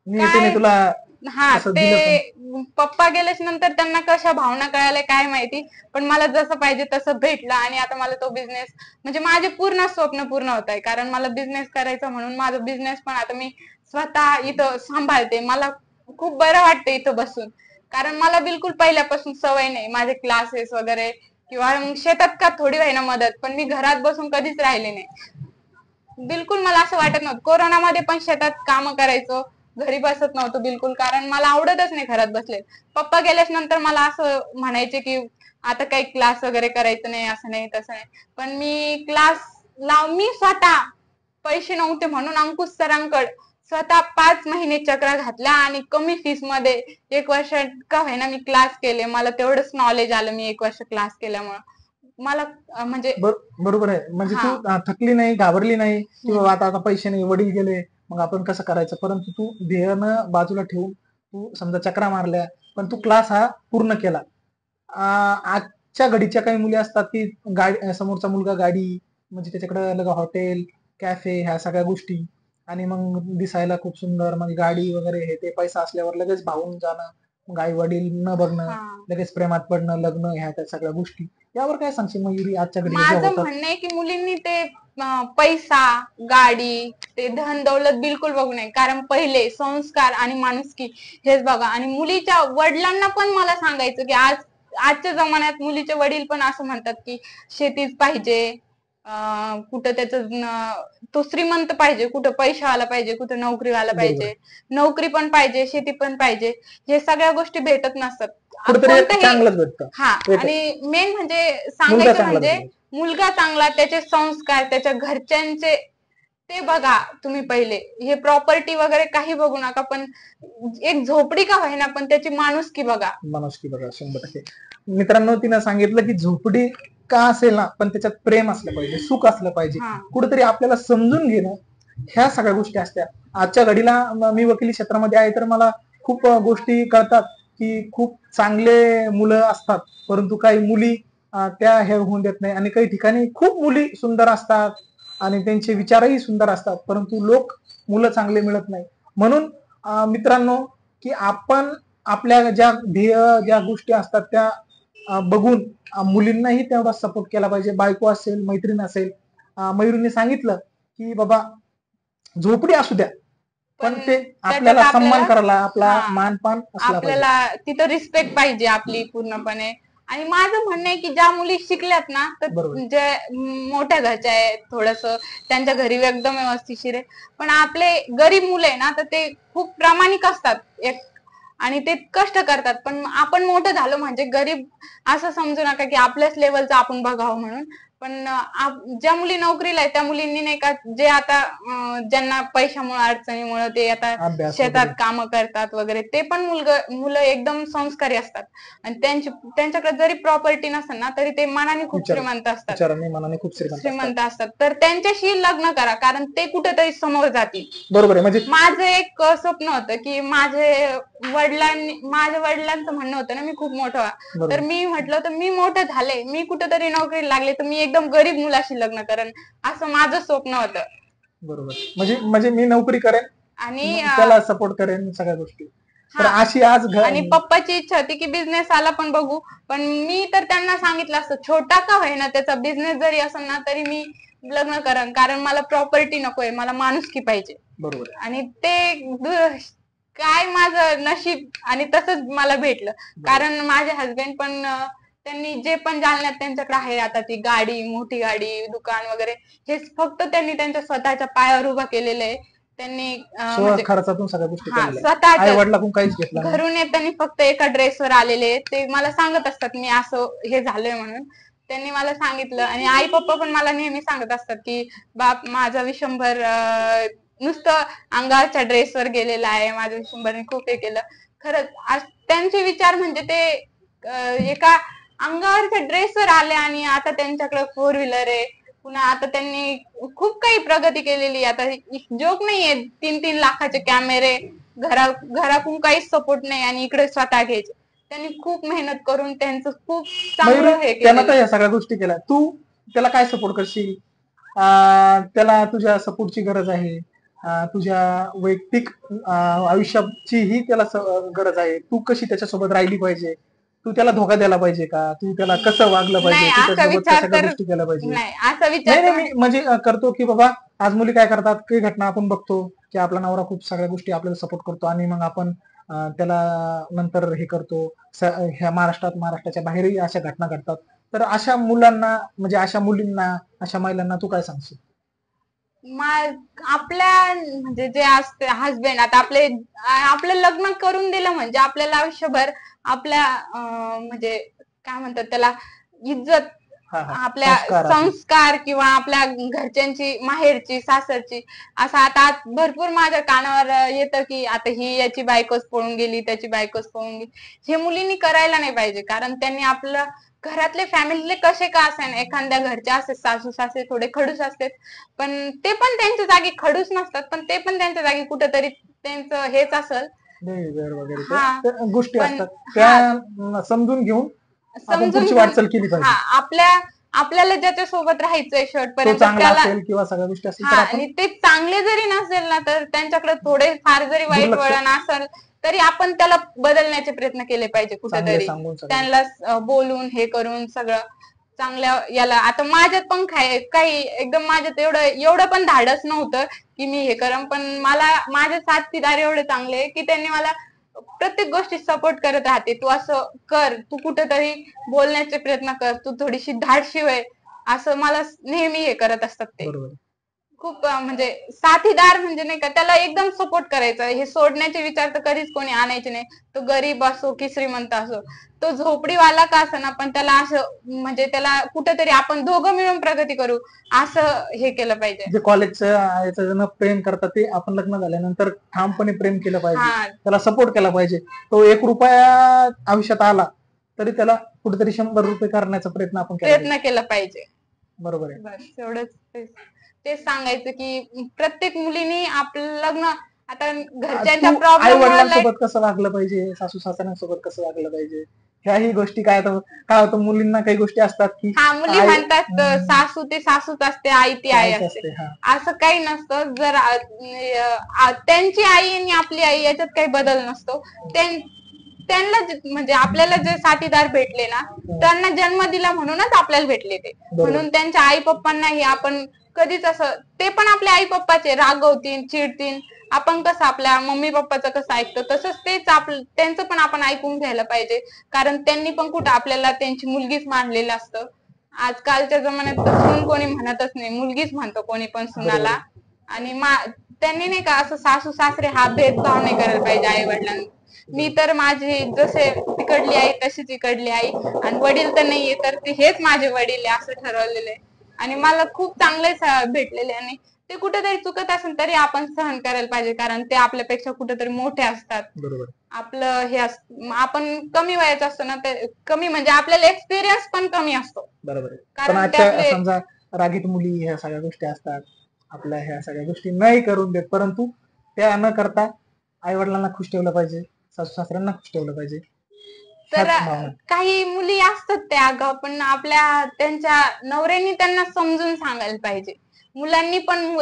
नियतीने काय, तुला हा तसं दिलं पण. ते पप्पा गेल्याच्या नंतर त्यांना कशा भावना कळाल्या काय माहिती, पण मला जसं पाहिजे तसं भेटलं. आणि आता मला तो बिझनेस म्हणजे माझे पूर्ण स्वप्न पूर्ण होत आहे. कारण मला बिझनेस करायचा म्हणून माझा बिझनेस पण आता मी स्वतः इथं सांभाळते. मला खूप बरं वाटतं इथं बसून, कारण मला बिलकुल पहिल्यापासून सवय नाही. माझे क्लासेस वगैरे किंवा मग शेतात का थोडी होईना मदत, पण मी घरात बसून कधीच राहिले नाही. बिलकुल मला असं वाटत नव्हतं. कोरोनामध्ये पण शेतात काम करायचो, घरी बसत नव्हतो बिलकुल, कारण मला आवडतच नाही घरात बसले. पप्पा गेल्याच्या नंतर मला असं म्हणायचे की आता काही क्लास वगैरे करायचं नाही, असं नाही तसं नाही. पण मी मी स्वतः पैसे नव्हते म्हणून अंकुश सरांकडे स्वतः 5 महिने चक्रा घातल्या आणि कमी फीस मध्ये 1 वर्ष का होईना मी क्लास केले. मला तेवढंच नॉलेज आलं मी 1 वर्ष क्लास केल्यामुळं. मला म्हणजे बरोबर आहे. म्हणजे हा तू थकली नाही, घाबरली नाही की बाबा आता आता पैसे नाही, वडील गेले, मग आपण कसं करायचं. परंतु तू ध्येयानं बाजूला ठेवून तू समजा चक्रा मारल्या, पण तू क्लास हा पूर्ण केला. आजच्या घडीच्या काही मुली असतात की गाडी, समोरचा मुलगा गाडी, म्हणजे त्याच्याकडे लगा हॉटेल, कॅफे, ह्या सगळ्या गोष्टी, आणि मग दिसायला खूप सुंदर, मग गाडी वगैरे हे ते, पैसा असल्यावर लगेच भावून जाणं, मग आई वडील न बघणं, हा लगेच प्रेमात पडणं, लग्न, ह्या त्या सगळ्या गोष्टी. यावर काय सांगशील मयुरी, आजच्या घडीला ज्या माझं होतात? म्हणणं आहे की मुलींनी ते पैसा, गाडी, ते धन दौलत बिलकुल बघू नये. कारण पहिले संस्कार आणि माणुसकी हेच बघा. आणि मुलीच्या वडिलांना पण मला सांगायचं की आजच्या जमान्यात मुलीचे वडील पण असं म्हणतात की शेतीच पाहिजे, कुठं तो श्रीमंत पाहिजे, कुठं पैशावाला पाहिजे, कुठं नोकरीवाला बरोबर पाहिजे, आहे. नोकरी पण पाहिजे, शेती पण पाहिजे. हे सगळ्या गोष्टी भेटत नसतात. कुठेतरी एक कोणतंही, चांगलंच भेटतं. हा, एक आणि मेन म्हणजे मुलगा सांगायचं चांगला म्हणजे भेटला. मुलगा चांगला, त्याचे संस्कार, त्याच्या घरच्यांचे ते बघा तुम्ही पहिले. हे प्रॉपर्टी वगैरे काही बघू नका, पण एक झोपडी का होईना पण त्याची माणुसकी बघा. माणुसकी बघा, 100%. मित्रांनो, तिनं सांगितलं की झोपडी का असेल ना, पण त्याच्यात प्रेम असलं पाहिजे, सुख असलं पाहिजे, हा कुठेतरी आपल्याला समजून घेणं, ह्या सगळ्या गोष्टी असतात. आजच्या घडीला मी वकिली क्षेत्रामध्ये आहे, तर मला खूप गोष्टी कळतात की खूप चांगले मुलं असतात, परंतु काही मुली त्या हे होऊन देत नाही. आणि काही ठिकाणी खूप मुली सुंदर असतात आणि त्यांचे विचारही सुंदर असतात, परंतु मुलं चांगले मिळत नाही. म्हणून मित्रांनो, की आपण आपल्या ज्या ध्येय, ज्या गोष्टी असतात त्या बघून मुलींनाही तेवढा सपोर्ट केला पाहिजे. बायको असेल, मैत्रीण असेल. मयुरीने सांगितलं की बाबा झोपडी असू द्या, पण ते त्याच्यात आपल्याला सन्मान आपल्याला, करायला, आपला हा, मानपान असला पाहिजे. आपल्याला तिथं रिस्पेक्ट पाहिजे आपली पूर्णपणे. आणि माझं म्हणणं आहे की ज्या मुली शिकल्यात ना, तर बरोबर. जे मोठ्या घरच्या आहेत, थोडस त्यांच्या घरी एकदम व्यवस्थिशीर आहे, पण आपले गरीब मुलं आहे ना, तर ते खूप प्रामाणिक असतात आणि ते कष्ट करतात. पण आपण मोठं झालो म्हणजे गरीब असं समजू नका की आपल्याच लेवलचं आपण बघावं म्हणून. पण ज्या मुली नोकरीला आहेत त्या मुलींनी नाही का, जे आता ज्यांना पैशामुळे, अडचणीमुळे ते आता अभ्यास शेतात वगैरे. काम करतात वगैरे, ते पण मुलं एकदम संस्कारी असतात. आणि त्यांच्याकडे जरी प्रॉपर्टी नसेल ना, तरी ते मनाने खूप श्रीमंत असतात, विचारांनी, मनाने खूप श्रीमंत असतात. श्रीमंत असतात. तर त्यांच्याशी लग्न करा, कारण ते कुठेतरी समोर जातील. बरोबर आहे. म्हणजे माझं एक स्वप्न होतं की माझ्या वडिलांचं म्हणणं होतं ना, मी खूप मोठं व्हा. तर बरोबर मी म्हटलं तर मी मोठं झाले, मी कुठेतरी नोकरीला लागले, तर मी एकदम गरीब मुलाशी लग्न करेन, असं माझं स्वप्न होतं. बरोबर. म्हणजे मी नोकरी करेन, आणि त्याला सपोर्ट करेन, सगळ्या गोष्टी. तर हा, अशी आज आणि पप्पाची इच्छा होती की बिझनेस आला पण बघू. पण मी तर त्यांना सांगितलं असतं, छोटा का होईना त्याचा बिझनेस जरी असेल ना, तरी मी लग्न करेन. कारण मला प्रॉपर्टी नकोय, मला माणुसकी पाहिजे. बरोबर आहे. आणि ते काय माझं नशीब, आणि तसंच मला भेटलं. कारण माझे हस्बंड पण त्यांनी जे पण जालन्यात त्यांच्याकडे आहे आता, ती गाडी, मोठी गाडी, दुकान वगैरे, हे फक्त त्यांनी त्यांच्या स्वतःच्या पायावर उभा केलेलं आहे. त्यांनी स्वतः खर्चातून सगळ्या गोष्टी हा केलेल्या आई स्वतःच्या वडिलांकडून काहीच घेतलं नाही. घरून येताना फक्त एका ड्रेसवर आलेले, ते मला सांगत असतात मी असं हे झालंय म्हणून. त्यांनी मला सांगितलं आणि आई पप्पा पण मला नेहमी सांगत असतात की बाप माझा विशंभर नुसतं अंगाच्या ड्रेसवर गेलेला आहे, माझ्या विशंभरने खूप हे केलं. खरंच त्यांचे विचार म्हणजे ते एका अंगावरच्या ड्रेसवर आले आणि आता त्यांच्याकडे 4 व्हीलर आहे. पुन्हा आता त्यांनी खूप काही प्रगती केलेली. आता जोक नाहीये, 3-3 लाखाचे कॅमेरे, घरातून काहीच सपोर्ट नाही आणि इकडे स्वतः घ्यायचे. त्यांनी खूप मेहनत करून त्यांचं खूप चांगलं हे त्याला तर केलं. या सगळ्या गोष्टी केल्या. तू त्याला काय सपोर्ट करशील? त्याला तुझ्या सपोर्टची गरज आहे. तुझ्या वैयक्तिक आयुष्याची ही त्याला गरज आहे. तू कशी त्याच्यासोबत राहिली पाहिजे? तू त्याला धोका द्यायला पाहिजे का? तू त्याला कसं वागलं पाहिजे? नाही तू असा त्याच्यासोबत विचार सगळ्या तर गोष्टी केल्या पाहिजे? नाही असा नाही विचार नाही तर मी म्हणजे करतो की बाबा आज मुली काय करतात, काही घटना आपण बघतो की आपला नवरा खूप सगळ्या गोष्टी आपल्याला सपोर्ट करतो आणि मग आपण त्याला नंतर हे करतो. ह्या महाराष्ट्राच्या बाहेरही अशा घटना घडतात. तर अशा मुलांना म्हणजे अशा मुलींना, अशा महिलांना तू काय सांगशील? आपल्या म्हणजे जे असते हसबेंड, आता आपलं लग्न करून दिलं म्हणजे आपल्याला आयुष्यभर आपल्या म्हणजे काय म्हणतात त्याला, इज्जत, आपल्या संस्कार किंवा आपल्या घरच्यांची, माहेरची, सासरची, असं आता भरपूर माझ्या कानावर येतं की आता ही याची बायकोच पळून गेली, त्याची बायकोच पळून गेली. हे मुलींनी करायला नाही पाहिजे, कारण त्यांनी आपलं घरातले फॅमिलीले कसे का असेल, एखाद्या घरचे असते सासू सासरे थोडे खडूस असतात, पण ते पण त्यांच्या जागी खडूस नसतात, पण ते पण त्यांच्या जागी कुठेतरी त्यांचं हेच असेल वगैरे गोष्टी पण असतात त्या समजून घेऊन आपण समजून पुढची घेऊन वाटचाल केली पाहिजे. आपल्याला ज्याच्या सोबत राहायचंय तो शेवटपर्यंत चांगला त्याला, असेल किंवा सगळ्या गोष्टी असतील तर आपण आणि ते चांगले जरी नसेल ना, तर त्यांच्याकडे थोडे फार जरी वाईट दुर्लक्ष वळण असेल तरी आपण त्याला बदलण्याचे प्रयत्न केले पाहिजे कुठेतरी, सांगून सगळं. त्यांना बोलून हे करून सगळं चांगल्या याला. आता माझ्यात पण काही एकदम माझ्यात एवढं पण धाडस नव्हतं की मी हे करम, पण मला माझे साथीदार एवढे चांगले की त्यांनी मला प्रत्येक गोष्टी सपोर्ट करत राहते. तू असं कर, तू कुठेतरी बोलण्याचे प्रयत्न कर, तू थोडीशी धाडशी होय, असं मला नेहमी हे करत असतात ते. खूप म्हणजे साथीदार म्हणजे नाही का, त्याला एकदम सपोर्ट करायचा. हे सोडण्याचे विचार तर कधीच कोणी आणायचे नाही. तो गरीब असो की श्रीमंत असो, तो झोपडीवाला का असं ना, पण त्याला असं म्हणजे त्याला कुठेतरी आपण दोघं मिळून प्रगती करू असं हे केलं पाहिजे. जे कॉलेजचं प्रेम करतात ते आपण लग्न झाल्यानंतर ठामपणे प्रेम केलं पाहिजे, त्याला सपोर्ट केला पाहिजे. तो 1 रुपया आयुष्यात आला तरी त्याला कुठेतरी 100 रुपये करण्याचा प्रयत्न केला पाहिजे. बरोबर आहे. बस एवढंच तेच सांगायचं की प्रत्येक मुलीने आपलं लग्न, आता घरच्यांच्या आई प्रॉब्लेम वडिलांसोबत कसं वागलं पाहिजे, सासू सासऱ्यांसोबत कसं वागलं पाहिजे, ह्याही गोष्टी काय होतं मुलींना काही गोष्टी असतात की मुली म्हणतात सासू ती सासूच असते, आई ती आई असते. असं काही नसतं. जर त्यांची आई आणि आपली आई याच्यात काही बदल नसतो. त्यांना म्हणजे आपल्याला जे साथीदार भेटले ना, त्यांना जन्म दिला म्हणूनच आपल्याला भेटले ते. म्हणून त्यांच्या आई पप्पांनाही आपण कधीच असं, ते पण आपले आई पप्पाचे रागवतील, चिडतील. आपण कसं आपल्या मम्मी पप्पाचं कसं ऐकतो, तसंच त्यांचं पण आपण ऐकून घ्यायला पाहिजे, कारण त्यांनी पण कुठं आपल्याला त्यांची मुलगीच मानलेलं असतं. आजकालच्या जमान्यात तर सून कोणी म्हणतच नाही, मुलगीच म्हणतो कोणी पण सुनाला. आणि त्यांनी नाही का असं सासू सासरे हा भेदभाव नाही करायला पाहिजे आई वडिलांनी. मी तर माझी जसे तिकडली आई तशीच इकडली आई, आणि वडील तर नाहीये तर हेच माझे वडील आहे असं ठरवलेले. आणि मला खूप चांगले भेटलेले, आणि ते कुठेतरी चुकत असेल तरी आपण सहन करायला पाहिजे, कारण ते आपल्यापेक्षा कुठेतरी मोठे असतात. आपलं हे आपण कमी वयाचं असतो ना, ते कमी म्हणजे आपल्याला एक्सपिरियन्स पण कमी असतो. बरोबर. पण आजच्या समजा रागीट मुली ह्या सगळ्या गोष्टी असतात, आपल्या ह्या सगळ्या गोष्टी नाही करून देत, परंतु त्या न करता आई वडिलांना खुश ठेवलं पाहिजे, सासू सासऱ्यांना खुश ठेवलं पाहिजे. तर काही मुली असतात त्या अगं, पण त्यांच्या नवऱ्यांनी त्यांना समजून सांगायला पाहिजे. मुलांनी पण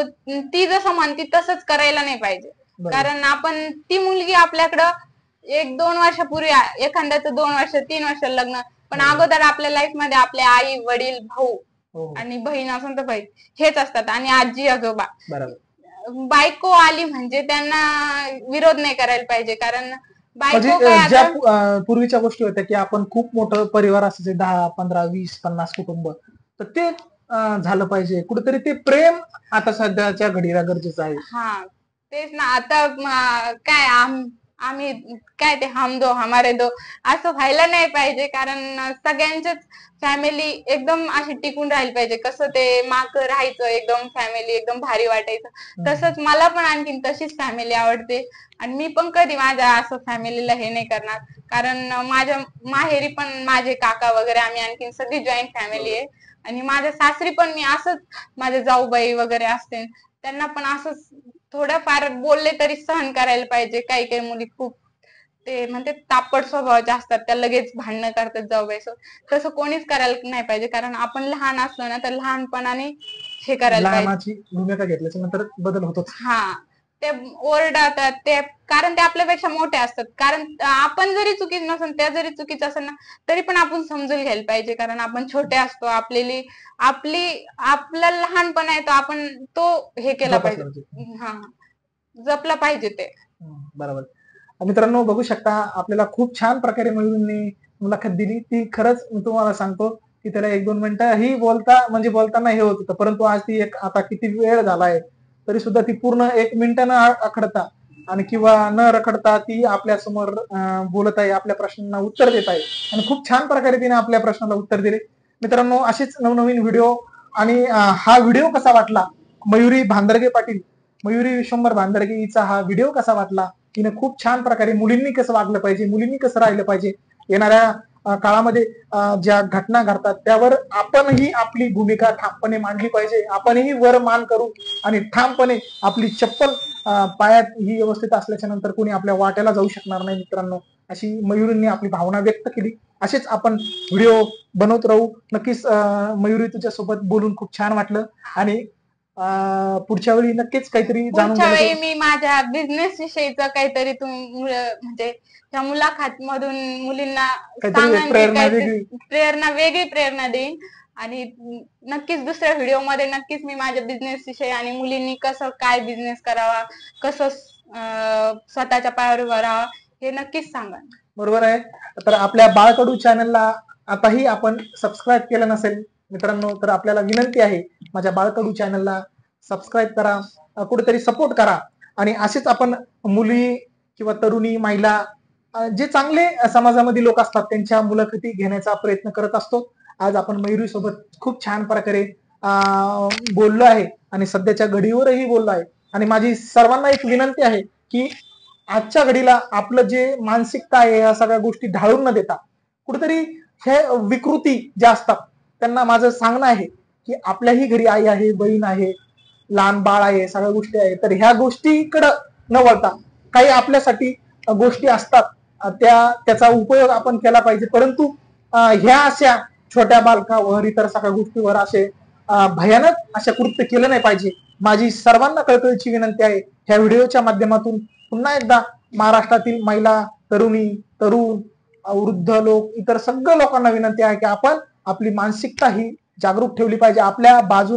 ती जसं म्हणती तसंच करायला नाही पाहिजे, कारण आपण ती मुलगी आपल्याकडं 1-2 वर्षापूर्वी, एखाद्याचं 2 वर्ष 3 वर्ष लग्न, पण अगोदर आपल्या लाईफ मध्ये आपले आई वडील, भाऊ आणि बहीण असून तर बहीण हेच असतात, आणि आजी आजोबा. बायको आली म्हणजे त्यांना विरोध नाही करायला पाहिजे, कारण बायको ज्या पूर्वीच्या गोष्टी होत्या की आपण खूप मोठं परिवार असायचे, 10, 15, 20, 50 कुटुंब, तर ते झालं पाहिजे कुठेतरी. ते प्रेम आता सध्याच्या घडीला गरजेचं आहे. तेच ना आता काय आम्ही काय ते हम दो हमारे दो असं व्हायला नाही पाहिजे, कारण सगळ्यांच्याच फॅमिली एकदम अशी टिकून राहायला पाहिजे. कसं ते मागं राहायचं एकदम फॅमिली एकदम भारी वाटायचं, तसंच मला पण आणखीन तशीच फॅमिली आवडते. आणि मी पण कधी माझ्या असं फॅमिलीला हे नाही करणार, कारण माझ्या माहेरी पण माझे काका वगैरे आम्ही आणखीन सगळी जॉईंट फॅमिली आहे. आणि माझ्या सासरी पण मी असंच, माझे जाऊबाई वगैरे असते त्यांना पण असंच थोडंफार बोलले तरी सहन करायला पाहिजे. काही काही मुली खूप ते म्हणते तापट स्वभावाच्या असतात, त्या लगेच भांडणं करतात जाऊबाईसोबत. तसं कोणीच करायला नाही पाहिजे, कारण आपण लहान असलो ना तर लहानपणाने हे करायला पाहिजे. लहानाची भूमिका घेतल्याच्या नंतर बदल होतोच. हा, ते ओरडतात ते, कारण ते आपल्यापेक्षा मोठे असतात. कारण आपण जरी चुकीचं नसेल, त्या जरी चुकीचं असेल ना तरी पण आपण समजून घ्यायला पाहिजे, कारण आपण छोटे असतो. आपला लहानपण आहे तो आपण तो हे केला जोपासला पाहिजे. पाहिजे. हा, जपला पाहिजे ते. बरोबर. मित्रांनो बघू शकता, आपल्याला खूप छान प्रकारे मयूरने मुलाखत दिली. ती खरंच मी तुम्हाला सांगतो की त्याला 1-2 मिनिटं ही बोलताना हे होत होतं, परंतु आज ती आता किती वेळ झालाय तरी सुद्धा ती पूर्ण 1 मिनिटं न आखडता आणि किंवा न रखडता ती आपल्या समोर बोलत आहे, आपल्या प्रश्नांना उत्तर देत आहे आणि खूप छान प्रकारे तिने आपल्या प्रश्नाला उत्तर दिले. मित्रांनो अशीच नवनवीन व्हिडिओ आणि हा व्हिडिओ कसा वाटला, मयुरी भांदरगे पाटील, मयुरी विश्वंभर भांदरगे हिचा हा व्हिडिओ कसा वाटला, तिने खूप छान प्रकारे मुलींनी कसं वागलं पाहिजे, मुलींनी कसं राहिलं पाहिजे, येणाऱ्या काळामध्ये ज्या घटना घडतात त्यावर आपणही आपली भूमिका ठामपणे मांडली पाहिजे. आपणही वर मान करू आणि ठामपणे आपली चप्पल पायात ही व्यवस्थित असल्याच्या नंतर कोणी आपल्या वाट्याला जाऊ शकणार नाही. मित्रांनो अशी मयुरींनी आपली भावना व्यक्त केली. असेच आपण व्हिडिओ बनवत राहू. नक्कीच मयुरी तुझ्यासोबत बोलून खूप छान वाटलं आणि पुढच्या वेळी नक्कीच काहीतरी जाणून पुढच्या वेळी घेण्याचं मी माझ्या बिझनेस विषयीचं काहीतरी म्हणजे त्या मुलाखत मधून मुलींना काहीतरी सांगन, की प्रेरणा काहीतरी वेगळी वेगळी प्रेरणा देईन. आणि नक्कीच दुसऱ्या व्हिडिओ मध्ये नक्कीच मी माझ्या बिझनेस विषयी आणि मुलींनी कसं काय बिझनेस करावा, कसं स्वतःच्या पायावर उभं राहावं हे नक्कीच सांगा. बरोबर आहे. तर आपल्या बाळकडू चॅनलला आताही आपण सबस्क्राईब केलं नसेल मित्रांनो तर आपल्याला विनंती आहे, माझ्या बाळकडू चॅनलला सबस्क्राईब करा, कुठेतरी सपोर्ट करा आणि असेच आपण मुली किंवा तरुणी महिला जे चांगले समाजामध्ये लोक असतात त्यांच्या मुलाखती घेण्याचा प्रयत्न करत असतो. आज आपण मयुरी सोबत खूप छान प्रकारे बोललो आहे आणि सध्याच्या घडीवरही बोललो आहे. आणि माझी सर्वांना एक विनंती आहे की आजच्या घडीला आपलं जे मानसिकता आहे या सगळ्या गोष्टी ढाळून न देता कुठेतरी हे विकृती ज्या असतात त्यांना माझं सांगणं आहे की आपल्याही घरी आई आहे, बहीण आहे, लहान बाळ आहे, सगळ्या गोष्टी आहे. तर ह्या गोष्टीकडे न वळता काही आपल्यासाठी गोष्टी असतात त्याचा उपयोग आपण केला पाहिजे. परंतु ह्या अशा छोट्या बालकावर इतर सगळ्या गोष्टीवर असे भयानक अशा कृत्य केलं नाही पाहिजे. माझी सर्वांना कळकळीची विनंती आहे. ह्या व्हिडिओच्या माध्यमातून पुन्हा एकदा महाराष्ट्रातील महिला, तरुणी, तरुण, वृद्ध लोक, इतर सगळ्या लोकांना विनंती आहे की आपण आपली मानसिकता ही जागरूक ठेवली पाहिजे. आपल्या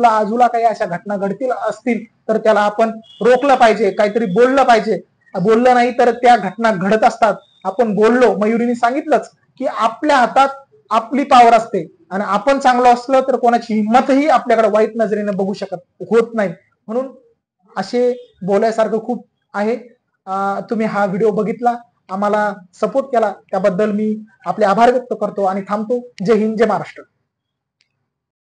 आजूला काही अशा घटना घडतील असतील तर त्याला आपण रोखलं पाहिजे, काहीतरी बोललं पाहिजे. बोललं नाही तर त्या घटना घडत असतात. आपण बोललो, मयुरीने सांगितलंच की आपल्या हातात आपली पॉवर असते आणि आपण चांगलं असलं तर कोणाची हिंमतही आपल्याकडे वाईट नजरेने बघू शकत होत नाही. म्हणून असे बोलायसारखं खूप आहे. तुम्ही हा व्हिडिओ बघितला, आम्हाला सपोर्ट केला त्याबद्दल मी आपले आभार व्यक्त करतो आणि थांबतो. जय हिंद, जय महाराष्ट्र.